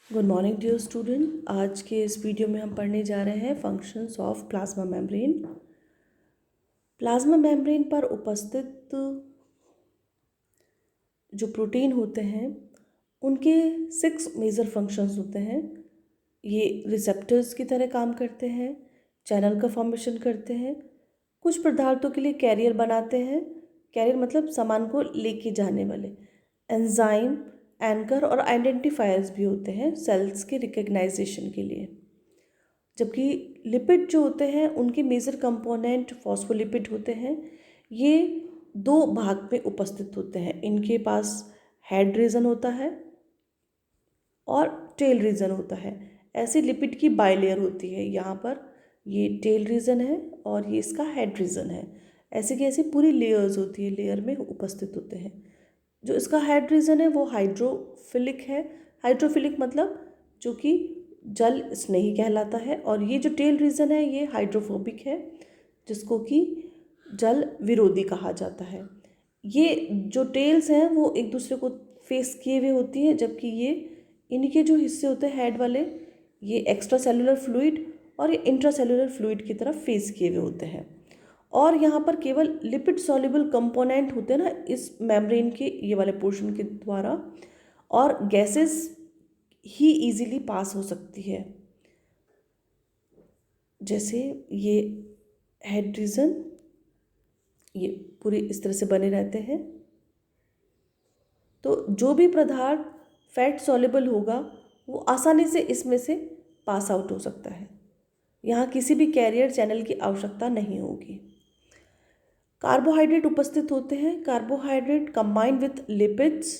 Good morning dear student. आज के इस वीडियो में हम पढ़ने जा रहे हैं functions of plasma membrane. Plasma membrane पर उपस्थित जो प्रोटीन होते हैं उनके 6 मेजर फंक्शंस होते हैं। ये रिसेप्टर्स की तरह काम करते हैं, चैनल का फॉर्मेशन करते हैं, कुछ पदार्थों के लिए कैरियर बनाते हैं। कैरियर मतलब सामान को लेके जाने वाले। एंजाइम, एंकर और आइडेंटिफायर्स भी होते हैं सेल्स के रिकग्नाइजेशन के लिए। जबकि लिपिड जो होते हैं उनके मेजर कंपोनेंट फॉस्फोलिपिड होते हैं। ये 2 भाग में उपस्थित होते हैं। इनके पास हेड रीजन होता है और टेल रीजन होता है। ऐसे लिपिड की बाइलेयर होती है। यहाँ पर ये टेल रीजन है और ये इसका हेड रीजन है। ऐसे की ऐसी पूरी लेयर्स होती है, लेयर में उपस्थित होते हैं। जो इसका हेड रीजन है वो हाइड्रोफिलिक है। हाइड्रोफिलिक मतलब जो कि जल स्नेही कहलाता है। और ये जो टेल रीजन है ये हाइड्रोफोबिक है, जिसको कि जल विरोधी कहा जाता है। ये जो टेल्स हैं वो एक दूसरे को फेस किए हुए होती हैं, जबकि ये इनके जो हिस्से होते हैं हेड वाले, ये एक्स्ट्रा सेलुलर फ्लूइड और ये इंट्रासेलुलर फ्लूइड की तरफ फेस किए हुए होते हैं। और यहाँ पर केवल लिपिड सॉल्युबल कंपोनेंट होते हैं ना इस मेम्ब्रेन के ये वाले पोर्शन के द्वारा, और गैसेस ही इजीली पास हो सकती है। जैसे ये हेड रीजन, ये पूरे इस तरह से बने रहते हैं। तो जो भी पदार्थ फैट सॉल्युबल होगा वो आसानी से इसमें से पास आउट हो सकता है। यहाँ किसी भी कैरियर चैनल की आवश्यकता नहीं होगी। कार्बोहाइड्रेट उपस्थित होते हैं। Carbohydrate combined with lipids.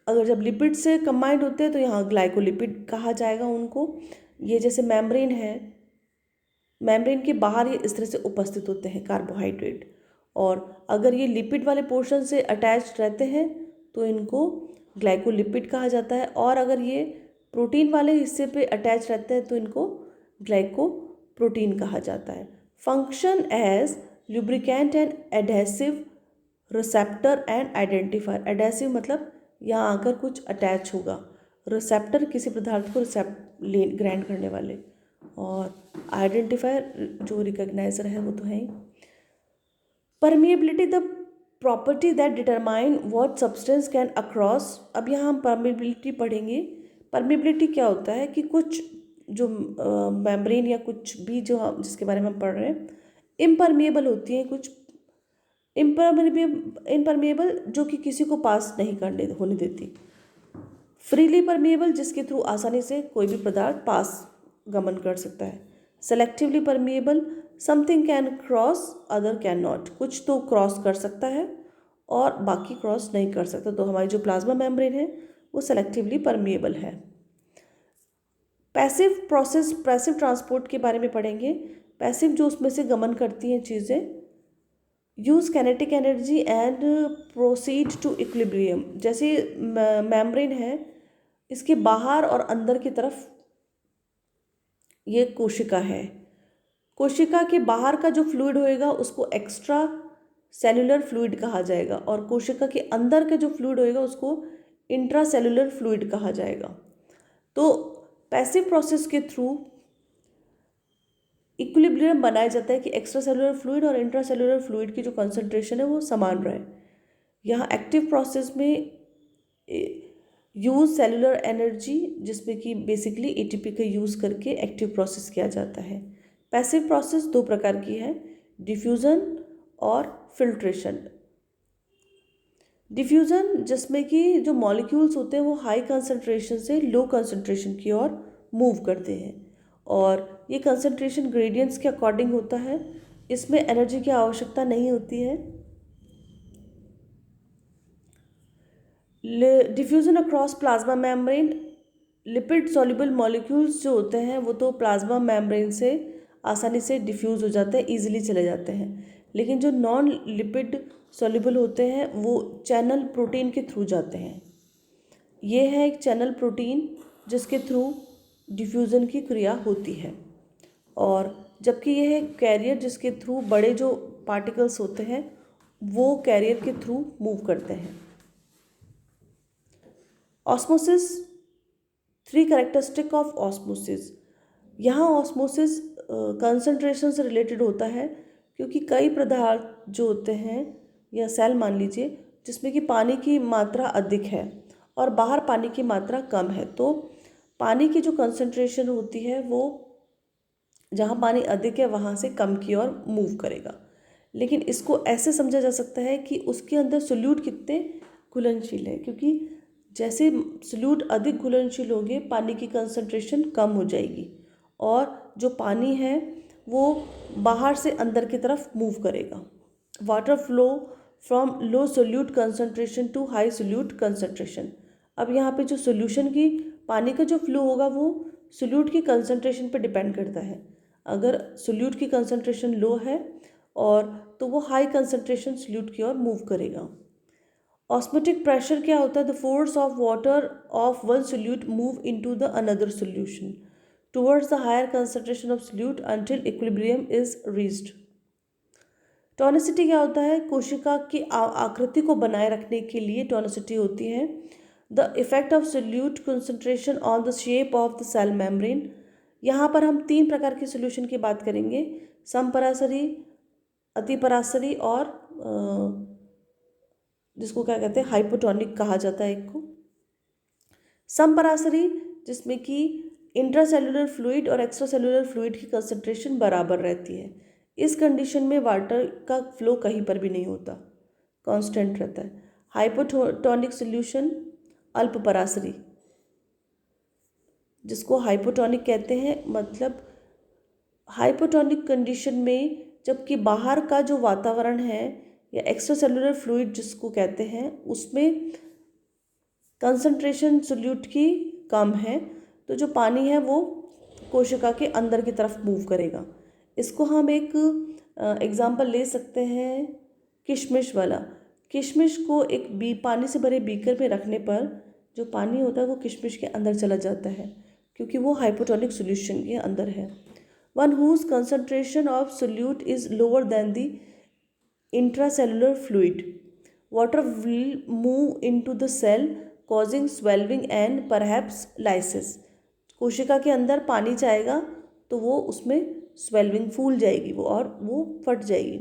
अगर जब लिपिड से कंबाइंड होते हैं तो यहाँ ग्लाइकोलिपिड कहा जाएगा उनको। ये जैसे मेम्ब्रेन है, मेम्ब्रेन के बाहर ये इस तरह से उपस्थित होते हैं कार्बोहाइड्रेट। और अगर ये लिपिड वाले पोर्शन से अटैच रहते हैं तो इनको ग्लाइकोलिपिड कहा जाता है। और अगर ये प्रोटीन वाले हिस्से पे अटैच रहते हैं तो इनको ग्लाइकोप्रोटीन कहा जाता है। Function as lubricant and adhesive, receptor and identifier. Adhesive मतलब यहाँ आकर कुछ अटैच होगा। रिसेप्टर किसी पदार्थ को ग्रहण करने वाले, और आइडेंटिफायर जो रिकग्नाइजर है वो तो है ही। Permeability the property that determine what substance can across. अब यहाँ हम परमिएबिलिटी पढ़ेंगे। परमिएबिलिटी क्या होता है कि कुछ जो मेम्ब्रेन या कुछ भी जो हम जिसके बारे में हम पढ़ रहे हैं इम्परमिएबल होती हैं, कुछ इम्परमिएबल जो कि किसी को पास नहीं करने होने देती। फ्रीली परमिएबल जिसके थ्रू आसानी से कोई भी पदार्थ पास गमन कर सकता है। Selectively permeable, something can cross other can not. कुछ तो क्रॉस कर सकता है और बाकी क्रॉस नहीं कर सकता। तो हमारी जो प्लाज्मा मेम्ब्रेन है वो सेलेक्टिवली परमिएबल है। पैसिव प्रोसेस, पैसिव ट्रांसपोर्ट के बारे में पढ़ेंगे। पैसिव जो उसमें से गमन करती हैं चीज़ें, use kinetic energy and proceed to equilibrium. जैसे मेम्ब्रेन है, इसके बाहर और अंदर की तरफ ये कोशिका है। कोशिका के बाहर का जो फ्लूइड होएगा उसको एक्स्ट्रा सेलुलर फ्लूइड कहा जाएगा, और कोशिका के अंदर का जो फ्लूइड होएगा उसको इंट्रा सेलुलर फ्लूइड कहा जाएगा। तो पैसिव प्रोसेस के थ्रू इक्विलिब्रियम बनाया जाता है कि एक्स्ट्रा सेलुलर फ्लूइड और इंट्रा सेलुलर फ्लूइड की जो कंसंट्रेशन है वो समान रहे। यहाँ एक्टिव प्रोसेस में यूज़ सेलुलर एनर्जी, जिसमें कि बेसिकली एटीपी का यूज़ करके एक्टिव प्रोसेस किया जाता है। पैसिव प्रोसेस 2 प्रकार की है, डिफ्यूज़न और फिल्ट्रेशन। डिफ्यूज़न जिसमें कि जो मॉलिक्यूल्स होते हैं वो हाई कंसंट्रेशन से लो कंसंट्रेशन की ओर मूव करते हैं, और ये कंसंट्रेशन ग्रेडियंट्स के अकॉर्डिंग होता है। इसमें एनर्जी की आवश्यकता नहीं होती है। Diffusion across plasma membrane, lipid soluble molecules जो होते हैं वो तो प्लाज्मा मेम्ब्रेन से आसानी से डिफ्यूज़ हो जाते हैं, ईजिली चले जाते हैं। लेकिन जो नॉन लिपिड सॉल्युबल होते हैं वो चैनल प्रोटीन के थ्रू जाते हैं। ये है एक चैनल प्रोटीन जिसके थ्रू डिफ्यूज़न की क्रिया होती है। और जबकि यह है कैरियर जिसके थ्रू बड़े जो पार्टिकल्स होते हैं वो कैरियर के थ्रू मूव करते हैं। Osmosis 3 characteristic of osmosis. यहाँ ऑस्मोसिस कंसंट्रेशन से रिलेटेड होता है, क्योंकि कई पदार्थ जो होते हैं या सेल मान लीजिए जिसमें कि पानी की मात्रा अधिक है और बाहर पानी की मात्रा कम है, तो पानी की जो कंसंट्रेशन होती है वो जहाँ पानी अधिक है वहाँ से कम की ओर मूव करेगा। लेकिन इसको ऐसे समझा जा सकता है कि उसके अंदर सोल्यूट कितने घुलनशील है, क्योंकि जैसे सोल्यूट अधिक घुलनशील होंगे पानी की कंसंट्रेशन कम हो जाएगी और जो पानी है वो बाहर से अंदर की तरफ मूव करेगा। Water flow from low solute concentration to high solute concentration. अब यहाँ पे जो सोल्यूशन की पानी का जो फ्लो होगा वो सोल्यूट की कंसंट्रेशन पे डिपेंड करता है। अगर सोल्यूट की कंसंट्रेशन लो है और तो वो हाई कंसंट्रेशन सोल्यूट की ओर मूव करेगा। ऑस्मोटिक प्रेशर क्या होता है? The force of water of one solute move into the another solution towards the higher concentration of solute until equilibrium is reached. Tonicity क्या होता है? कोशिका की आकृति को बनाए रखने के लिए टोनिसिटी होती है। The effect of solute concentration on the shape of the cell membrane. यहाँ पर हम 3 प्रकार के सोल्यूशन की बात करेंगे, समपरासरी, अतिपरासरी और जिसको क्या कहते हैं हाइपोटोनिक कहा जाता है एक को। समपरासरी जिसमें कि इंट्रासेल्युलर फ्लूइड और एक्स्ट्रासेल्युलर फ्लूइड की कंसंट्रेशन बराबर रहती है। इस कंडीशन में वाटर का फ्लो कहीं पर भी नहीं होता, कांस्टेंट रहता है। हाइपोटोनिक सोल्यूशन अल्पपरासरी, जिसको हाइपोटोनिक कहते हैं, मतलब हाइपोटोनिक कंडीशन में जबकि बाहर का जो वातावरण है या एक्स्ट्रासेल्युलर फ्लूइड जिसको कहते हैं उसमें कंसंट्रेशन सोल्यूट की कम है, तो जो पानी है वो कोशिका के अंदर की तरफ मूव करेगा। इसको हम एक एग्जाम्पल ले सकते हैं किशमिश वाला। किशमिश को एक पानी से भरे बीकर में रखने पर जो पानी होता है वो किशमिश के अंदर चला जाता है, क्योंकि वो हाइपोटोनिक सोल्यूशन के अंदर है। One whose concentration of solute is lower than the intracellular fluid, water will move into the cell causing swelling and perhaps lysis. कोशिका के अंदर पानी जाएगा तो वो उसमें स्वेल्विंग फूल जाएगी वो और वो फट जाएगी।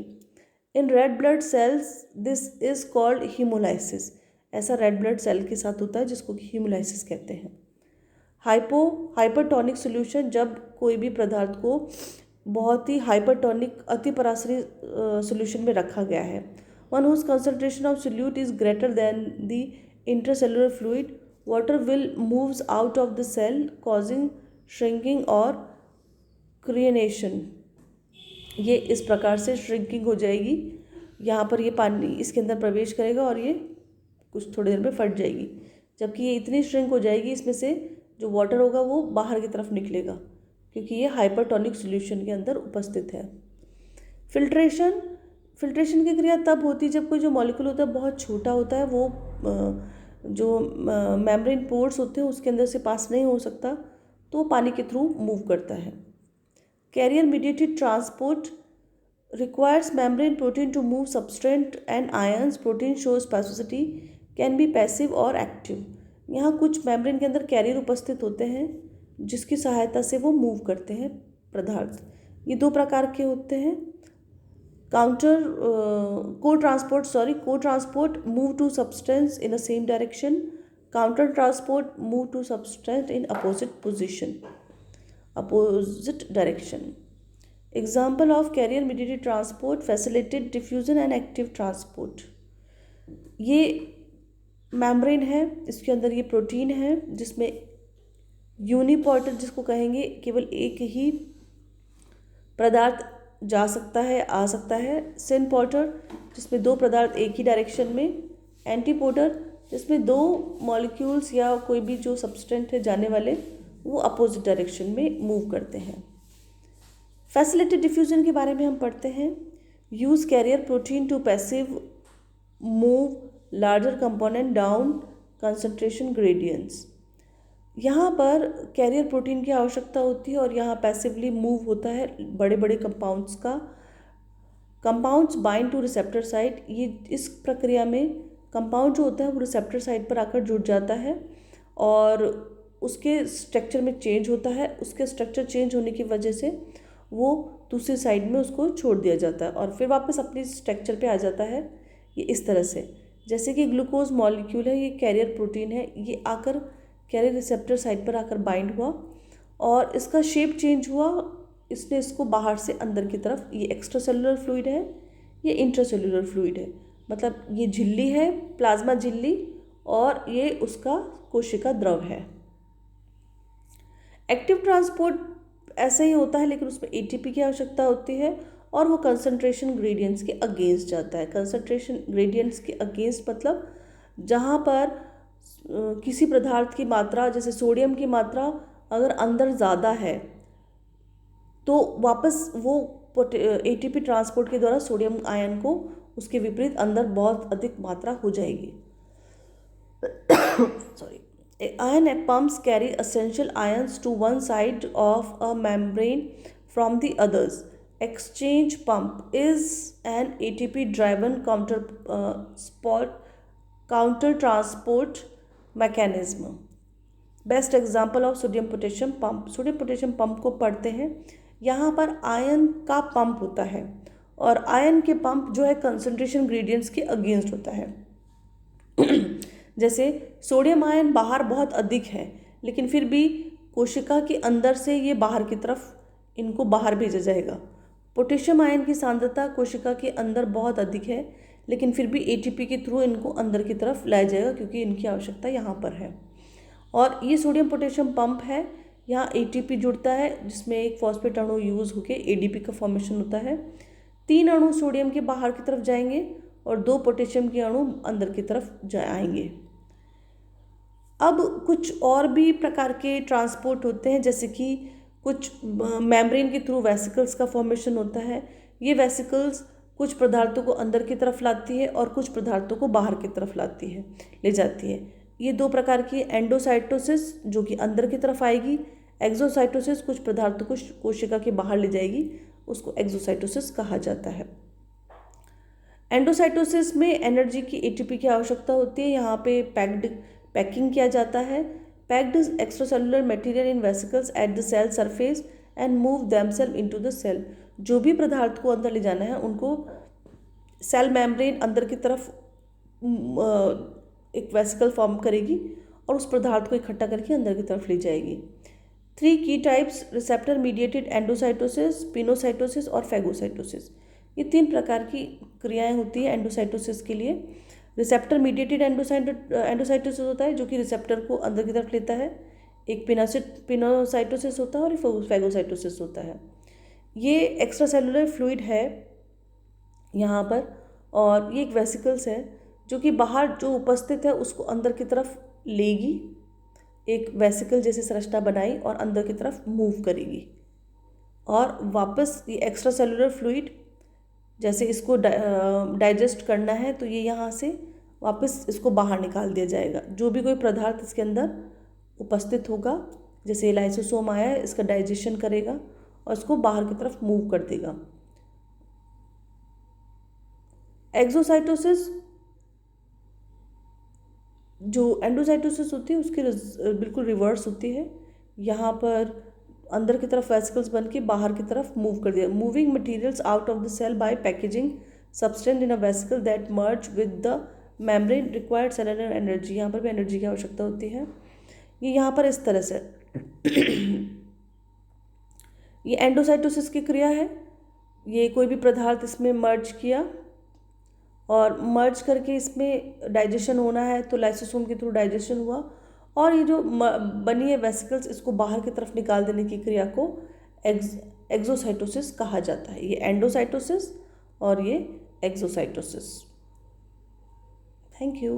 In red blood cells this is called hemolysis. ऐसा रेड ब्लड सेल के साथ होता है जिसको कि हीमोलाइसिस कहते हैं। हाइपरटोनिक सोल्यूशन, जब कोई भी पदार्थ को बहुत ही हाइपरटोनिक अतिपरासरी सोल्यूशन में रखा गया है। One whose concentration of solute is greater than the intracellular fluid, water will moves out of the cell causing shrinking और क्रिएनेशन। ये इस प्रकार से श्रिंकिंग हो जाएगी, यहाँ पर ये पानी इसके अंदर प्रवेश करेगा और ये कुछ थोड़ी देर में फट जाएगी, जबकि ये इतनी श्रिंक हो जाएगी इसमें से जो वाटर होगा वो बाहर की तरफ निकलेगा, क्योंकि ये हाइपरटोनिक सॉल्यूशन के अंदर उपस्थित है। फिल्ट्रेशन की क्रिया तब होती है जब कोई जो मॉलिक्यूल होता है बहुत छोटा होता है, वो जो मेम्ब्रेन पोर्स होते हैं उसके अंदर से पास नहीं हो सकता, तो वो पानी के थ्रू मूव करता है। Carrier mediated transport requires membrane protein to move substrate and ions. Protein shows specificity, can be passive और active। यहाँ कुछ मेम्ब्रेन के अंदर कैरियर उपस्थित होते हैं जिसकी सहायता से वो मूव करते हैं पदार्थ। ये 2 प्रकार के होते हैं। Co transport move two substance in a same direction, counter transport move two substance in opposite direction. Example of carrier mediated transport, facilitated diffusion and active transport. ये मेम्ब्रेन है, इसके अंदर ये प्रोटीन है जिसमें यूनिपोर्टर जिसको कहेंगे केवल एक ही पदार्थ जा सकता है आ सकता है, सिनपोर्टर जिसमें 2 पदार्थ एक ही डायरेक्शन में, एंटीपोर्टर जिसमें 2 मॉलिक्यूल्स या कोई भी जो सब्सटेंट है जाने वाले वो अपोजिट डायरेक्शन में मूव करते हैं। फैसिलिटेड डिफ्यूजन के बारे में हम पढ़ते हैं। Use carrier protein to passive move larger component down concentration gradients. यहाँ पर कैरियर प्रोटीन की आवश्यकता होती है और यहाँ पैसिवली मूव होता है बड़े बड़े कंपाउंड्स का। Compounds bind two receptor site, ये इस प्रक्रिया में कंपाउंड जो होता है वो रिसेप्टर साइट पर आकर जुड़ जाता है और उसके स्ट्रक्चर में चेंज होता है, उसके स्ट्रक्चर चेंज होने की वजह से वो दूसरी साइड में उसको छोड़ दिया जाता है और फिर वापस अपनी स्ट्रक्चर पे आ जाता है। ये इस तरह से, जैसे कि ग्लूकोज मॉलिक्यूल है, ये कैरियर प्रोटीन है, ये आकर कैरियर रिसेप्टर साइड पर आकर बाइंड हुआ और इसका शेप चेंज हुआ, इसने इसको बाहर से अंदर की तरफ, ये एक्स्ट्रा सेलुलर फ्लूइड है, ये इंट्रासेलुलर फ्लूइड है, मतलब ये झिल्ली है, प्लाज्मा झिल्ली, और ये उसका कोशिका द्रव है। एक्टिव ट्रांसपोर्ट ऐसा ही होता है, लेकिन उसमें एटीपी की आवश्यकता होती है और वो कंसंट्रेशन ग्रेडियंट्स के अगेंस्ट जाता है। कंसंट्रेशन ग्रेडियंट्स के अगेंस्ट मतलब जहाँ पर किसी पदार्थ की मात्रा, जैसे सोडियम की मात्रा अगर अंदर ज़्यादा है तो वापस वो एटीपी ट्रांसपोर्ट के द्वारा सोडियम आयन को उसके विपरीत अंदर बहुत अधिक मात्रा हो जाएगी। Sorry. Ion pumps carry essential ions to one side of a membrane from the others. Exchange pump is an ATP-driven counter transport mechanism. Best example of sodium potassium pump. Sodium potassium pump को पढ़ते हैं, यहाँ पर ion का pump होता है और ion के पंप जो है कंसंट्रेशन ग्रेडियंट्स के अगेंस्ट होता है। जैसे सोडियम आयन बाहर बहुत अधिक है, लेकिन फिर भी कोशिका के अंदर से ये बाहर की तरफ इनको बाहर भेजा जाएगा। पोटेशियम आयन की सांद्रता कोशिका के अंदर बहुत अधिक है, लेकिन फिर भी एटीपी के थ्रू इनको अंदर की तरफ लाया जाएगा क्योंकि इनकी आवश्यकता यहाँ पर है। और ये सोडियम पोटेशियम पंप है, यहाँ एटीपी जुड़ता है जिसमें एक फॉस्फेट अणु यूज़ होकर एडीपी का फॉर्मेशन होता है। 3 अणु सोडियम के बाहर की तरफ जाएंगे और 2 पोटेशियम के अणु अंदर की तरफ जाएंगे। अब कुछ और भी प्रकार के ट्रांसपोर्ट होते हैं, जैसे कि कुछ मेम्ब्रेन के थ्रू वेसिकल्स का फॉर्मेशन होता है। ये वेसिकल्स कुछ पदार्थों को अंदर की तरफ लाती है और कुछ पदार्थों को बाहर की तरफ ले जाती है। ये 2 प्रकार की, एंडोसाइटोसिस जो कि अंदर की तरफ आएगी, एक्सोसाइटोसिस कुछ पदार्थों को कोशिका के बाहर ले जाएगी, उसको एक्सोसाइटोसिस कहा जाता है। एंडोसाइटोसिस में एनर्जी की एटीपी की आवश्यकता होती है। यहाँ पे पैकिंग किया जाता है। Packed extracellular material in vesicles at the cell surface and move themselves into the cell. जो भी पदार्थ को अंदर ले जाना है उनको सेल मेम्ब्रेन अंदर की तरफ एक वेसिकल फॉर्म करेगी और उस पदार्थ को इकट्ठा करके अंदर की तरफ ले जाएगी। 3 की types, receptor mediated endocytosis, pinocytosis और फैगोसाइटोसिस। ये 3 प्रकार की क्रियाएं होती है एंडोसाइटोसिस के लिए। रिसेप्टर मीडिएटेड एंडोसाइटोसिस होता है जो कि रिसेप्टर को अंदर की तरफ लेता है। एक पिनोसाइटोसिस होता है और फैगोसाइटोसिस होता है। ये एक्स्ट्रा सेलुलर फ्लूइड है यहाँ पर, और ये एक वेसिकल्स है जो कि बाहर जो उपस्थित है उसको अंदर की तरफ लेगी, एक वेसिकल जैसी संरचना बनाई और अंदर की तरफ मूव करेगी और वापस ये एक्स्ट्रा सेलुलर फ्लूइड, जैसे इसको डाइजेस्ट करना है तो ये यहाँ से वापस इसको बाहर निकाल दिया जाएगा। जो भी कोई पदार्थ इसके अंदर उपस्थित होगा, जैसे लाइसोसोम आया है, इसका डाइजेशन करेगा और इसको बाहर की तरफ मूव कर देगा। एक्सोसाइटोसिस जो एंडोसाइटोसिस होती है उसकी बिल्कुल रिवर्स होती है। यहाँ पर अंदर की तरफ वेसिकल्स बन के बाहर की तरफ मूव कर दिया। Moving materials out of the cell by packaging substance in a vesicle that merge with the membrane required cellular energy. यहाँ पर भी एनर्जी की आवश्यकता होती है। ये यहाँ पर इस तरह से ये एंडोसाइटोसिस की क्रिया है। ये कोई भी पदार्थ इसमें मर्ज किया और मर्ज करके इसमें डाइजेशन होना है तो लाइसोसोम के थ्रू डाइजेशन हुआ, और ये जो बनी है वेसिकल्स इसको बाहर की तरफ निकाल देने की क्रिया को एक्सोसाइटोसिस कहा जाता है। ये एंडोसाइटोसिस और ये एक्सोसाइटोसिस। Thank you.